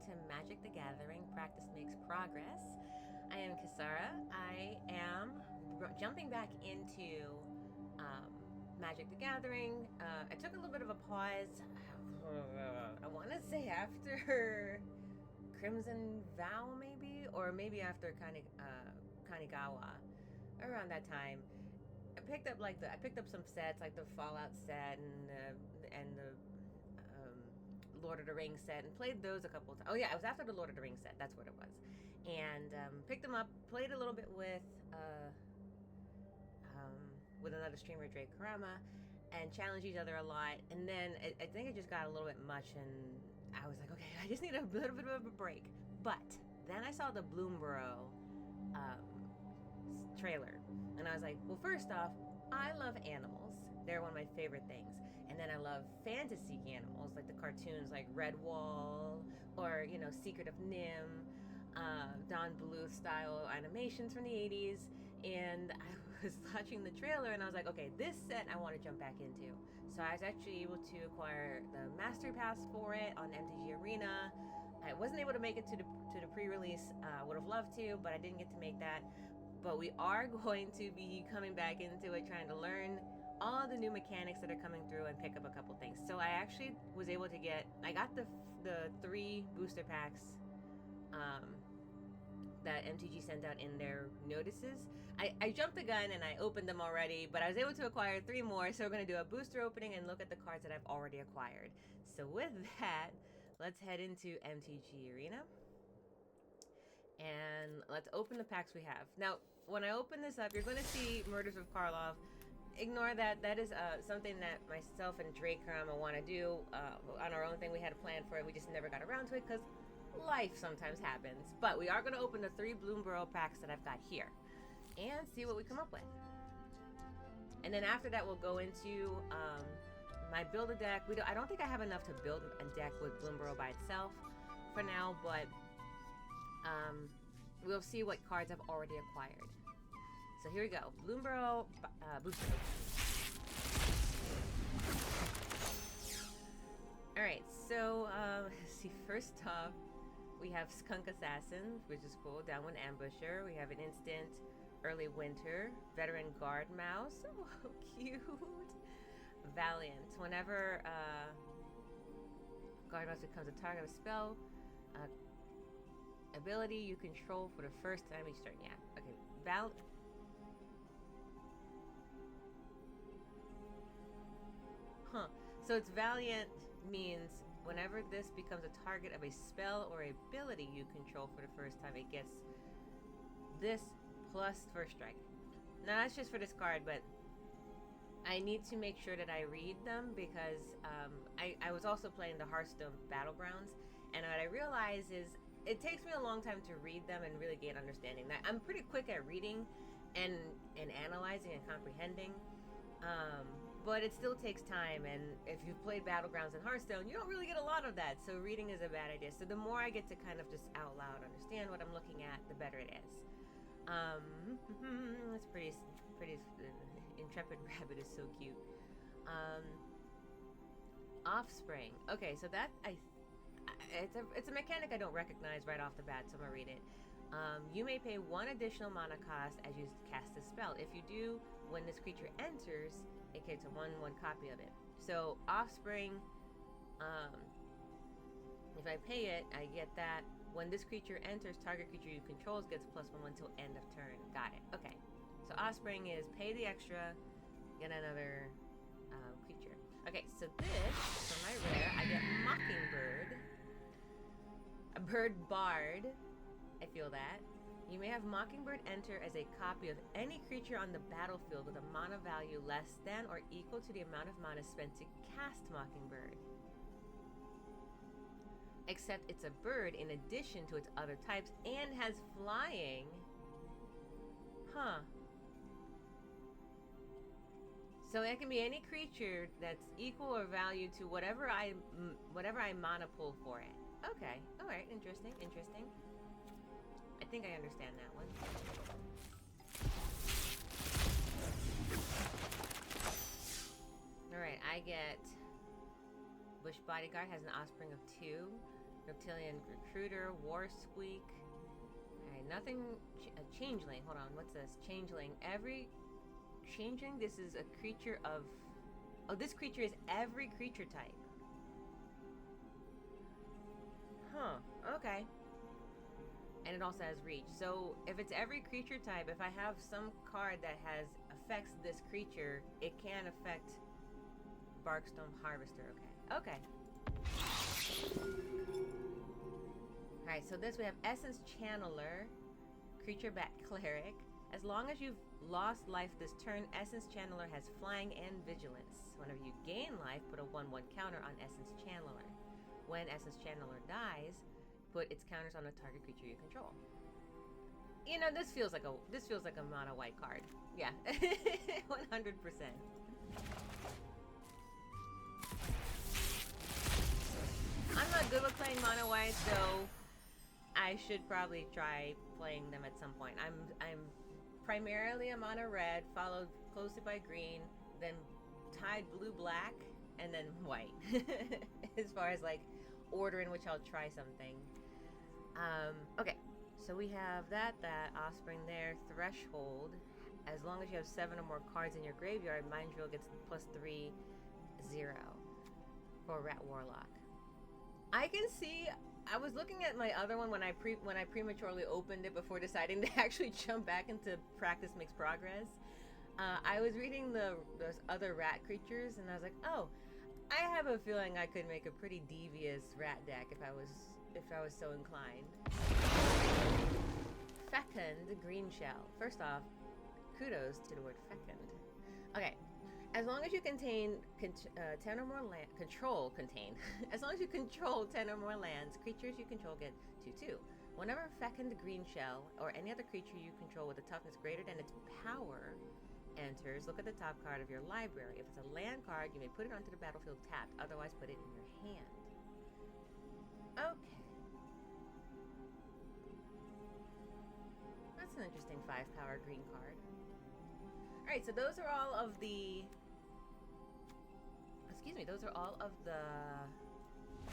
to Magic the Gathering, Practice Makes Progress. I am Kisara. I am jumping back into Magic the Gathering. I took a little bit of a pause. I want to say after Crimson Vow, maybe? Or maybe after Kanigawa. Around that time. I picked up some sets like the Fallout set and the Lord of the Rings set and played those a couple of times. Oh yeah, it was after the Lord of the Rings set. That's what it was. And picked them up, played a little bit with another streamer, Drake Karama, and challenged each other a lot. And then I think it just got a little bit much, and I was like, okay, I just need a little bit of a break. But then I saw the Bloomburrow trailer, and I was like, well, first off, I love animals. They're one of my favorite things. And then I love fantasy animals, like the cartoons like Redwall or, Secret of Nim, Don Bluth style animations from the 80s. And I was watching the trailer and I was like, okay, this set I want to jump back into. So I was actually able to acquire the Mastery Pass for it on MTGA Arena. I wasn't able to make it to the pre-release. Would have loved to, but I didn't get to make that. But we are going to be coming back into it, trying to learn all the new mechanics that are coming through and pick up a couple things. So I actually was able to I got the 3 booster packs that MTG sent out in their notices. I jumped the gun and I opened them already, but I was able to acquire 3 more. So we're going to do a booster opening and look at the cards that I've already acquired. So with that, let's head into MTG Arena. And let's open the packs we have. Now, when I open this up, you're going to see Murders of Karlov. Ignore that. That is something that myself and Drake Karama want to do on our own thing. We had a plan for it. We just never got around to it because life sometimes happens. But we are going to open the 3 Bloomburrow packs that I've got here and see what we come up with. And then after that, we'll go into my build a deck. I don't think I have enough to build a deck with Bloomburrow by itself for now, but we'll see what cards I've already acquired. So here we go. Bloomburrow booster. Alright, so let's see. First off, we have Skunk Assassin, which is cool. Downwind Ambusher. We have an instant Early Winter. Veteran Guard Mouse. Oh, cute. Valiant. Whenever Guard Mouse becomes a target of a spell, ability you control for the first time each turn. Yeah. Okay. So it's Valiant means whenever this becomes a target of a spell or ability you control for the first time, it gets this plus first strike. Now that's just for this card, but I need to make sure that I read them because I was also playing the Hearthstone Battlegrounds, and what I realize is it takes me a long time to read them and really gain understanding. That I'm pretty quick at reading and analyzing and comprehending, but it still takes time. And if you've played Battlegrounds and Hearthstone, you don't really get a lot of that. So reading is a bad idea. So the more I get to kind of just out loud understand what I'm looking at, the better it is. That's pretty. Intrepid Rabbit is so cute. Offspring. Okay, so that it's a mechanic I don't recognize right off the bat, so I'm gonna read it. You may pay 1 additional mana cost as you cast a spell. If you do, when this creature enters, it gets a 1/1 copy of it. So Offspring, if I pay it, I get that. When this creature enters, target creature you control gets +1/1 till end of turn. Got it. Okay. So Offspring is pay the extra, get another creature. Okay, so this, for my rare, I get Mockingbird. A bird bard. I feel that. You may have Mockingbird enter as a copy of any creature on the battlefield with a mana value less than or equal to the amount of mana spent to cast Mockingbird. Except it's a bird in addition to its other types and has flying. Huh. So it can be any creature that's equal or value to whatever I mana pull for it. Okay. All right. Interesting. I think I understand that one. All right. I get Bush Bodyguard has an offspring of 2. Reptilian Recruiter, War Squeak. Alright, nothing. Changeling. Hold on, what's this? Changeling. Changeling, this is a creature of. Oh, this creature is every creature type. Huh, okay. And it also has reach. So if it's every creature type, if I have some card that affects this creature, it can affect Barkstone Harvester. Okay. Alright, so this we have Essence Channeler, Creature Bat Cleric. As long as you've lost life this turn, Essence Channeler has Flying and Vigilance. Whenever you gain life, put a 1/1 counter on Essence Channeler. When Essence Channeler dies, put its counters on a target creature you control. You know, this feels like a mono white card. Yeah, 100%. I'm not good with playing mono white, so I should probably try playing them at some point. I'm primarily a mono red, followed closely by green, then tied blue black, and then white. As far as like order in which I'll try something. Okay, so we have that Offspring there, Threshold. As long as you have 7 or more cards in your graveyard, Mind Drill gets +3/0 for Rat Warlock. I can see. I was looking at my other one when I prematurely opened it before deciding to actually jump back into Practice Makes Progress. I was reading those other rat creatures, and I was like, oh, I have a feeling I could make a pretty devious rat deck if I was so inclined. Fecund Green Shell. First off, kudos to the word fecund. Okay. As long as you contain 10 or more land, as long as you control 10 or more lands, creatures you control get 2/2. Whenever Fecund Green Shell or any other creature you control with a toughness greater than its power enters, look at the top card of your library. If it's a land card, you may put it onto the battlefield tapped. Otherwise, put it in your hand. Okay. That's an interesting 5-power green card. Alright, so those are all of the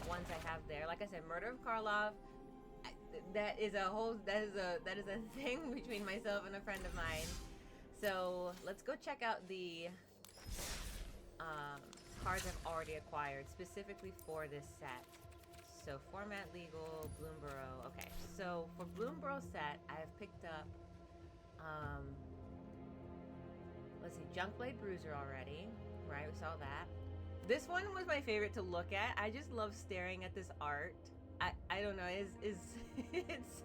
ones I have there. Like I said, Murder of Karlov, that is a thing between myself and a friend of mine. So let's go check out the cards I've already acquired specifically for this set. So format legal, Bloomburrow. Okay, so for Bloomburrow set, I have picked up let's see, Junkblade Bruiser already. Right, we saw that. This one was my favorite to look at. I just love staring at this art. I don't know, it's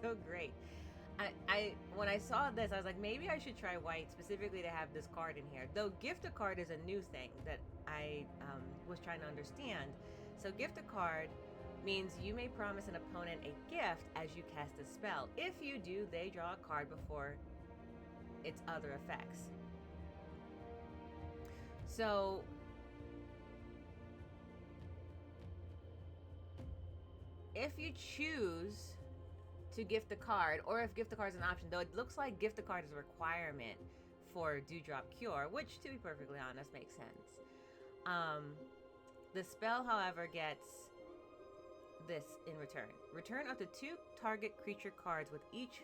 so great. When I saw this, I was like, maybe I should try white specifically to have this card in here. Though gift a card is a new thing that I was trying to understand. So gift a card means you may promise an opponent a gift as you cast a spell. If you do, they draw a card before its other effects. So if you choose to gift a card, or if gift a card is an option, though it looks like gift a card is a requirement for Dewdrop Cure, which, to be perfectly honest, makes sense. The spell, however, gets this in return. Return up to 2 target creature cards with each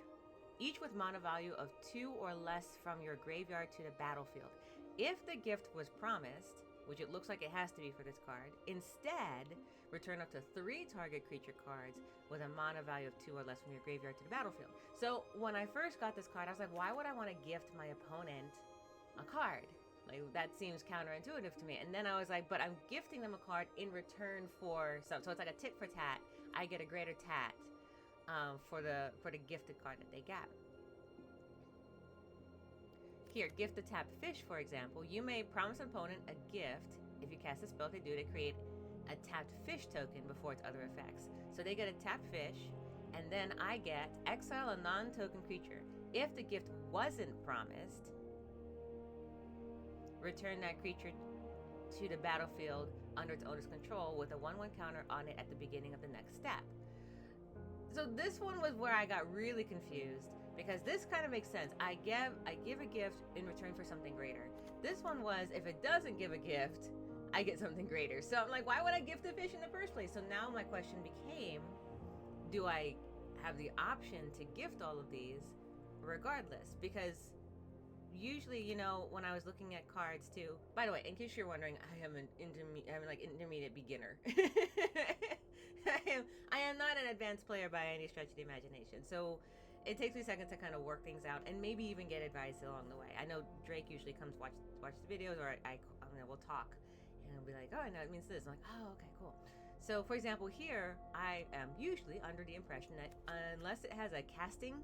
with mana value of 2 or less from your graveyard to the battlefield. If the gift was promised, which it looks like it has to be for this card, instead, return up to 3 target creature cards with a mana value of 2 or less from your graveyard to the battlefield. So when I first got this card, I was like, why would I want to gift my opponent a card? Like, that seems counterintuitive to me. And then I was like, but I'm gifting them a card in return for some. So it's like a tit for tat. I get a greater tat for the gifted card that they got. Here, gift a tapped fish, for example. You may promise an opponent a gift if you cast a spell they do to create a tapped fish token before its other effects. So they get a tapped fish, and then I get exile a non-token creature. If the gift wasn't promised, return that creature to the battlefield under its owner's control with a 1/1 counter on it at the beginning of the next step. So this one was where I got really confused, because this kind of makes sense. I give a gift in return for something greater. This one was, if it doesn't give a gift, I get something greater. So I'm like, why would I gift a fish in the first place? So now my question became, do I have the option to gift all of these regardless? Because usually, you know, when I was looking at cards too. By the way, in case you're wondering, I am an intermediate beginner. I am not an advanced player by any stretch of the imagination. So it takes me seconds to kind of work things out and maybe even get advice along the way. I know Drake usually comes watch the videos, or I we'll talk, and he'll be like, oh, no, it means this. I'm like, oh, okay, cool. So for example, here I am usually under the impression that unless it has a casting,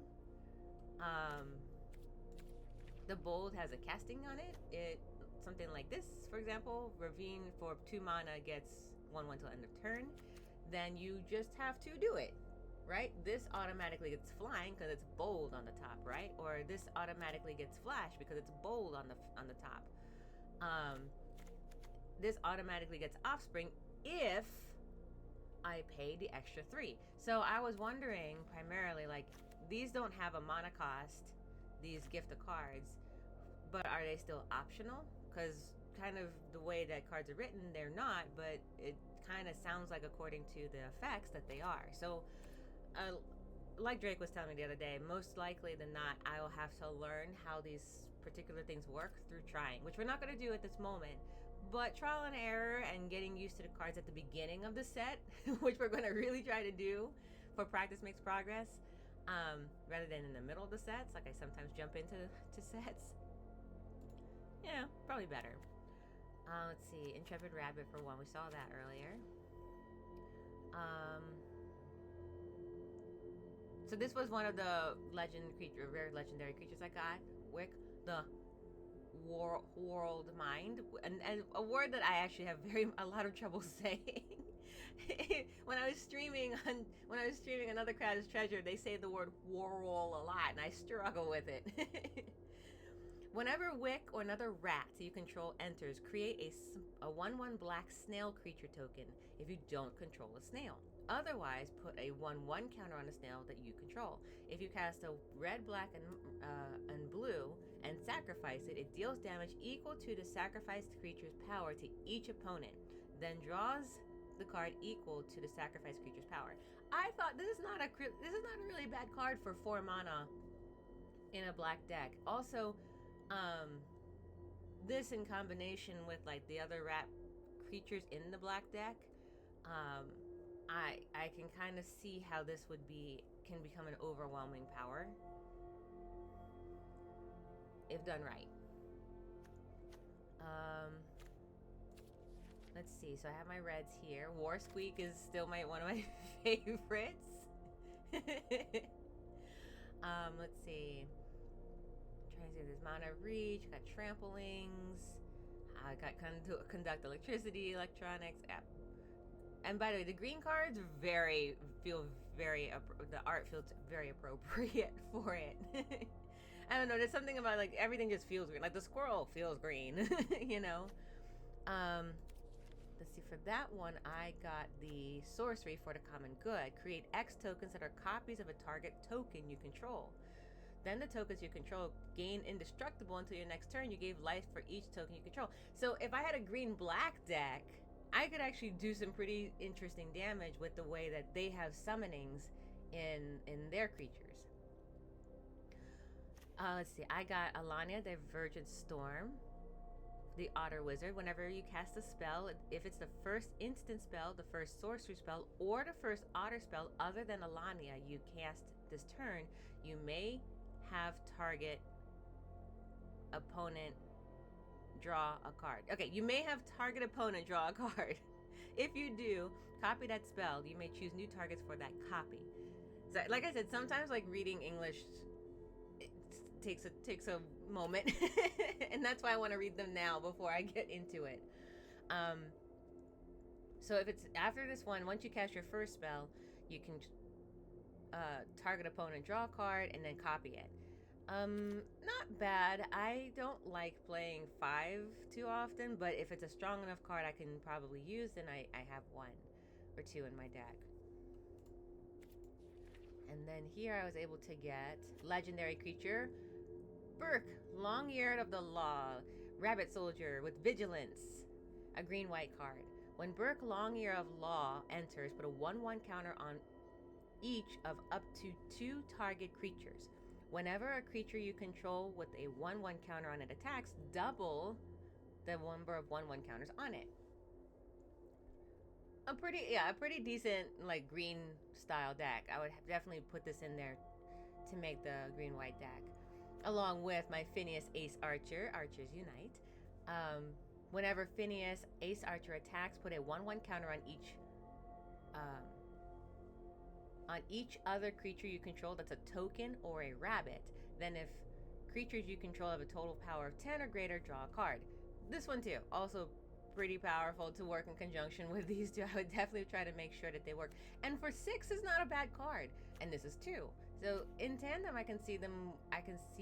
the bold has a casting on it. Something like this, for example, Ravine for 2 mana gets 1/1 till end of turn. Then you just have to do it, right? This automatically gets flying because it's bold on the top, right? Or this automatically gets flash because it's bold on the top. This automatically gets offspring if I pay the extra 3. So I was wondering primarily, like, these don't have a mana cost, these gift of cards, but are they still optional? Because kind of the way that cards are written, they're not, but it kind of sounds like according to the effects that they are. So like Drake was telling me the other day, most likely than not, I will have to learn how these particular things work through trying, which we're not going to do at this moment. But trial and error and getting used to the cards at the beginning of the set, which we're going to really try to do for practice makes progress, rather than in the middle of the sets, like I sometimes jump into sets. Yeah, probably better. Let's see, Intrepid Rabbit for 1. We saw that earlier. So this was one of the rare legendary creatures I got. Wick, the World Mind, and a word that I actually have a lot of trouble saying. when I was streaming Another Crowd's Treasure, they say the word "whirl" a lot, and I struggle with it. Whenever Wick or another rat you control enters, create a 1/1 black snail creature token if you don't control a snail. Otherwise, put a 1/1 counter on a snail that you control. If you cast a red, black, and blue and sacrifice it, it deals damage equal to the sacrificed creature's power to each opponent, then draws the card equal to the sacrificed creature's power. I thought this is not a really bad card for 4 mana in a black deck. Also, this in combination with like the other rat creatures in the black deck, I can kind of see how this can become an overwhelming power if done right. Let's see. So I have my reds here. War Squeak is still one of my favorites. Let's see. Trying to see, there's Mana Reach. Got Tramplings. I got Conduct Electricity, Electronics. Yeah. And by the way, the green cards the art feels very appropriate for it. I don't know, there's something about like everything just feels green. Like the squirrel feels green, you know? Let's see, for that one, I got the sorcery for the common good. Create X tokens that are copies of a target token you control. Then the tokens you control gain indestructible until your next turn. You gave life for each token you control. So if I had a green-black deck, I could actually do some pretty interesting damage with the way that they have summonings in their creatures. Let's see. I got Alania, Divergent Storm, the Otter Wizard. Whenever you cast a spell, if it's the first instant spell, the first sorcery spell, or the first otter spell other than Alania you cast this turn, you may have target opponent draw a card. Okay, you may have target opponent draw a card. If you do, copy that spell. You may choose new targets for that copy. So, like I said, sometimes like reading English takes a moment, and that's why I want to read them now before I get into it. So if it's after this one, once you cast your first spell, you can target opponent, draw a card, and then copy it. Not bad. I don't like playing 5 too often, but if it's a strong enough card I can probably use, then I have 1 or 2 in my deck. And then here I was able to get legendary creature, Burke, Long-Eared of the Law, Rabbit Soldier with Vigilance, a green-white card. When Burke, Long-Eared of Law enters, put a 1/1 counter on each of up to 2 target creatures. Whenever a creature you control with a 1/1 counter on it attacks, double the number of 1/1 counters on it. A pretty decent like green style deck. I would definitely put this in there to make the green white deck, along with my Phineas Ace Archer, Archers Unite. Whenever Phineas Ace Archer attacks, put a 1/1 counter on each other creature you control that's a token or a rabbit. Then if creatures you control have a total power of 10 or greater, draw a card. This one too, also pretty powerful to work in conjunction with these two. I would definitely try to make sure that they work. And for 6 is not a bad card. And this is 2. So in tandem, I can see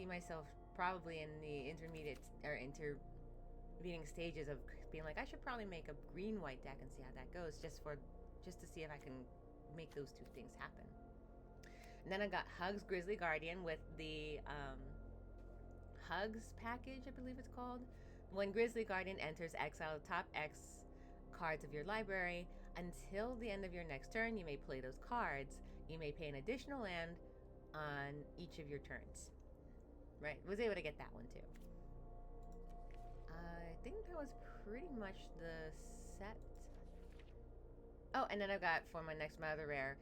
myself probably in the intermediate or intervening stages of being like, I should probably make a green-white deck and see how that goes, just to see if I can make those two things happen. And then I got Hugs Grizzly Guardian with the Hugs package, I believe it's called. When Grizzly Guardian enters, exile the top X cards of your library. Until the end of your next turn, you may play those cards. You may pay an additional land on each of your turns. Right, was able to get that one too. I think that was pretty much the set. Oh, and then I've got for my next Mother Rare,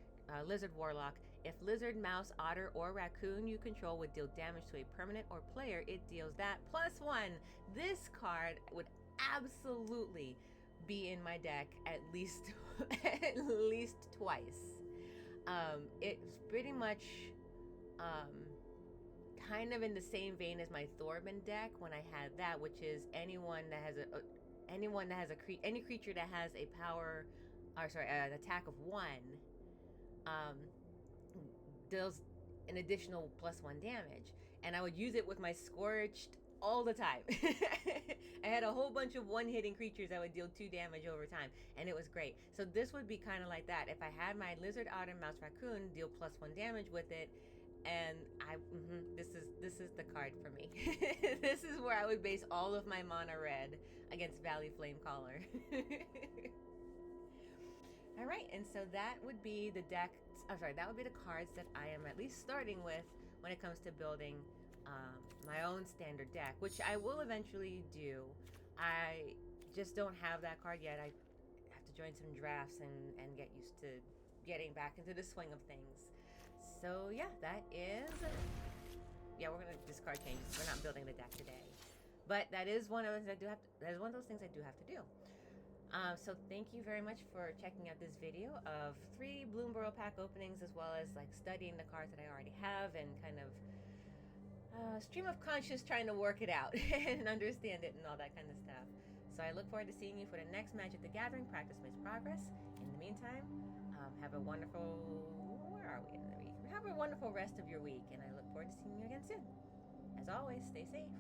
Lizard Warlock. If lizard, mouse, otter, or raccoon you control would deal damage to a permanent or player, it deals that +1. This card would absolutely be in my deck at least twice. It's pretty much kind of in the same vein as my Thorben deck when I had that, which is any creature that has a power, an attack of 1, deals an additional +1 damage. And I would use it with my Scorched all the time. I had a whole bunch of 1-hitting creatures that would deal 2 damage over time, and it was great. So this would be kind of like that. If I had my Lizard, Otter, Mouse, Raccoon deal +1 damage with it, and this is the card for me. This is where I would base all of my mana red against Valley Flamecaller. All right, and so that would be the deck. That would be the cards that I am at least starting with when it comes to building my own standard deck, which I will eventually do. I just don't have that card yet. I have to join some drafts and get used to getting back into the swing of things. So yeah, we're gonna discard changes. We're not building the deck today, but that is one of those things I do have to do. So thank you very much for checking out this video of 3 Bloomburrow pack openings, as well as like studying the cards that I already have and kind of stream of conscious trying to work it out and understand it and all that kind of stuff. So I look forward to seeing you for the next Magic the Gathering. Practice makes progress. In the meantime, have a wonderful Have a wonderful rest of your week, and I look forward to seeing you again soon. As always, stay safe.